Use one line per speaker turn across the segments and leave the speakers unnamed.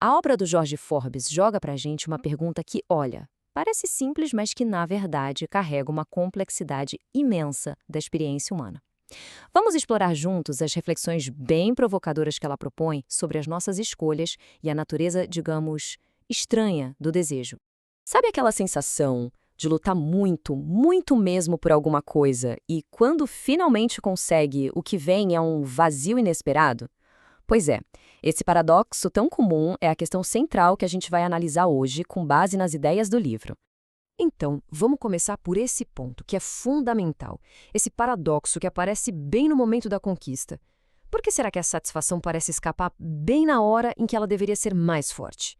A obra do Jorge Forbes joga pra gente uma pergunta que, olha, parece simples, mas que, na verdade, carrega uma complexidade imensa da experiência humana. Vamos explorar juntos as reflexões bem provocadoras que ela propõe sobre as nossas escolhas e a natureza, digamos, estranha do desejo. Sabe aquela sensação de lutar muito, muito mesmo por alguma coisa e quando finalmente consegue, o que vem é um vazio inesperado? Pois é, esse paradoxo tão comum é a questão central que a gente vai analisar hoje com base nas ideias do livro. Então, vamos começar por esse ponto, que é fundamental. Esse paradoxo que aparece bem no momento da conquista. Por que será que a satisfação parece escapar bem na hora em que ela deveria ser mais forte?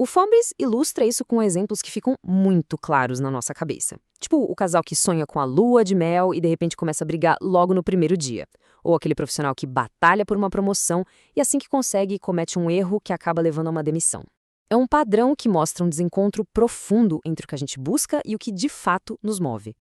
O Forbes ilustra isso com exemplos que ficam muito claros na nossa cabeça. Tipo o casal que sonha com a lua de mel e de repente começa a brigar logo no primeiro dia. Ou aquele profissional que batalha por uma promoção e assim que consegue comete um erro que acaba levando a uma demissão. É um padrão que mostra um desencontro profundo entre o que a gente busca e o que de fato nos move.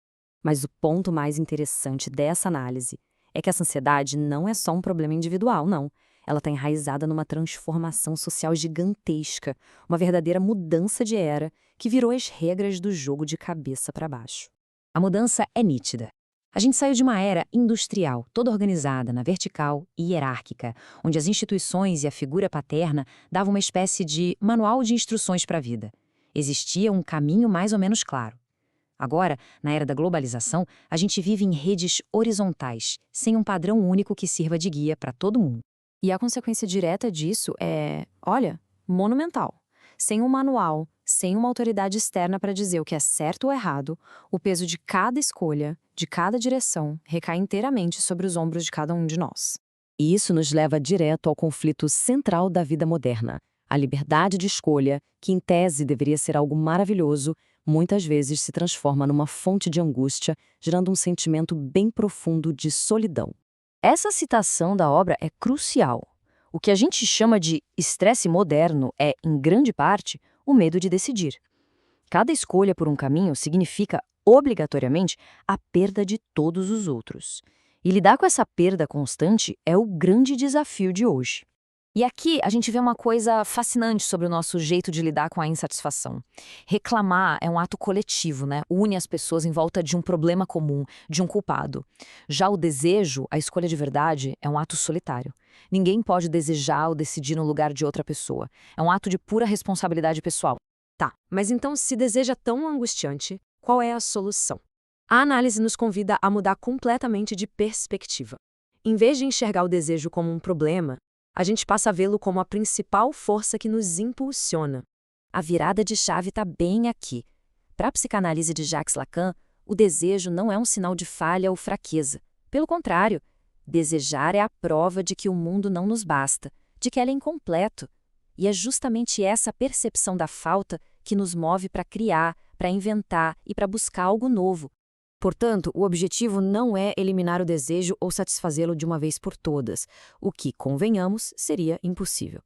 Mas o ponto mais interessante dessa análise é que essa ansiedade não é só um problema individual, não. Ela está enraizada numa transformação social gigantesca, uma verdadeira mudança de era que virou as regras do jogo de cabeça para baixo. A mudança é nítida. A gente saiu de uma era industrial, toda organizada na vertical e hierárquica, onde as instituições e a figura paterna davam uma espécie de manual de instruções para a vida. Existia um caminho mais ou menos claro. Agora, na era da globalização, a gente vive em redes horizontais, sem um padrão único que sirva de guia para todo mundo. E a consequência direta disso é, olha, monumental. Sem um manual, sem uma autoridade externa para dizer o que é certo ou errado, o peso de cada escolha, de cada direção, recai inteiramente sobre os ombros de cada um de nós. E isso nos leva direto ao conflito central da vida moderna. A liberdade de escolha, que em tese deveria ser algo maravilhoso, muitas vezes se transforma numa fonte de angústia, gerando um sentimento bem profundo de solidão. Essa citação da obra é crucial. O que a gente chama de estresse moderno é, em grande parte, o medo de decidir. Cada escolha por um caminho significa, obrigatoriamente, a perda de todos os outros. E lidar com essa perda constante é o grande desafio de hoje. E aqui a gente vê uma coisa fascinante sobre o nosso jeito de lidar com a insatisfação. Reclamar é um ato coletivo, né? Une as pessoas em volta de um problema comum, de um culpado. Já o desejo, a escolha de verdade, é um ato solitário. Ninguém pode desejar ou decidir no lugar de outra pessoa. É um ato de pura responsabilidade pessoal. Tá, mas então se desejo é tão angustiante, qual é a solução? A análise nos convida a mudar completamente de perspectiva. Em vez de enxergar o desejo como um problema, a gente passa a vê-lo como a principal força que nos impulsiona. A virada de chave está bem aqui. Para a psicanálise de Jacques Lacan, o desejo não é um sinal de falha ou fraqueza. Pelo contrário, desejar é a prova de que o mundo não nos basta, de que ele é incompleto. E é justamente essa percepção da falta que nos move para criar, para inventar e para buscar algo novo. Portanto, o objetivo não é eliminar o desejo ou satisfazê-lo de uma vez por todas, o que, convenhamos, seria impossível.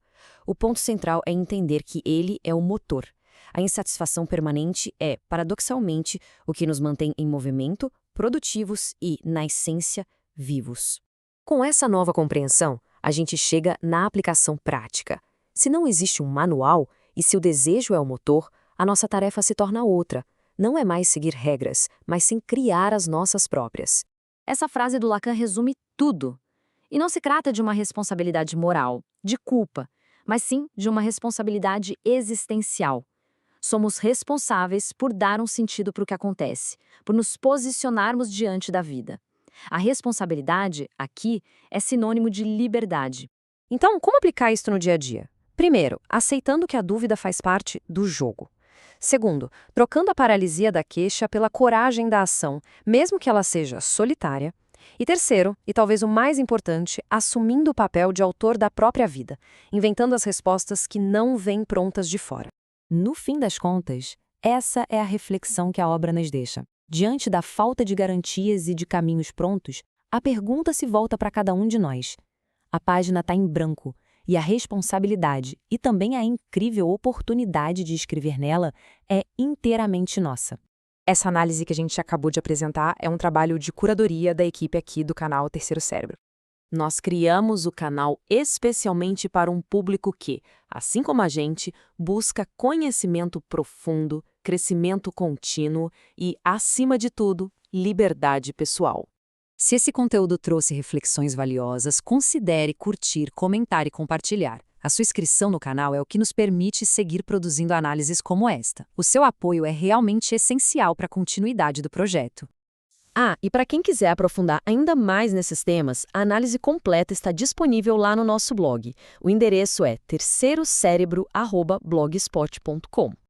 O ponto central é entender que ele é o motor. A insatisfação permanente é, paradoxalmente, o que nos mantém em movimento, produtivos e, na essência, vivos. Com essa nova compreensão, a gente chega na aplicação prática. Se não existe um manual e se o desejo é o motor, a nossa tarefa se torna outra. Não é mais seguir regras, mas sim criar as nossas próprias. Essa frase do Lacan resume tudo. E não se trata de uma responsabilidade moral, de culpa, mas sim de uma responsabilidade existencial. Somos responsáveis por dar um sentido para o que acontece, por nos posicionarmos diante da vida. A responsabilidade, aqui, é sinônimo de liberdade. Então, como aplicar isso no dia a dia? Primeiro, aceitando que a dúvida faz parte do jogo. Segundo, trocando a paralisia da queixa pela coragem da ação, mesmo que ela seja solitária. E terceiro, e talvez o mais importante, assumindo o papel de autor da própria vida, inventando as respostas que não vêm prontas de fora. No fim das contas, essa é a reflexão que a obra nos deixa. Diante da falta de garantias e de caminhos prontos, a pergunta se volta para cada um de nós. A página está em branco. E a responsabilidade e também a incrível oportunidade de escrever nela é inteiramente nossa. Essa análise que a gente acabou de apresentar é um trabalho de curadoria da equipe aqui do canal Terceiro Cérebro.
Nós criamos o canal especialmente para um público que, assim como a gente, busca conhecimento profundo, crescimento contínuo e, acima de tudo, liberdade pessoal.
Se esse conteúdo trouxe reflexões valiosas, considere curtir, comentar e compartilhar. A sua inscrição no canal é o que nos permite seguir produzindo análises como esta. O seu apoio é realmente essencial para a continuidade do projeto. Ah, e para quem quiser aprofundar ainda mais nesses temas, a análise completa está disponível lá no nosso blog. O endereço é terceirocérebro@blogspot.com.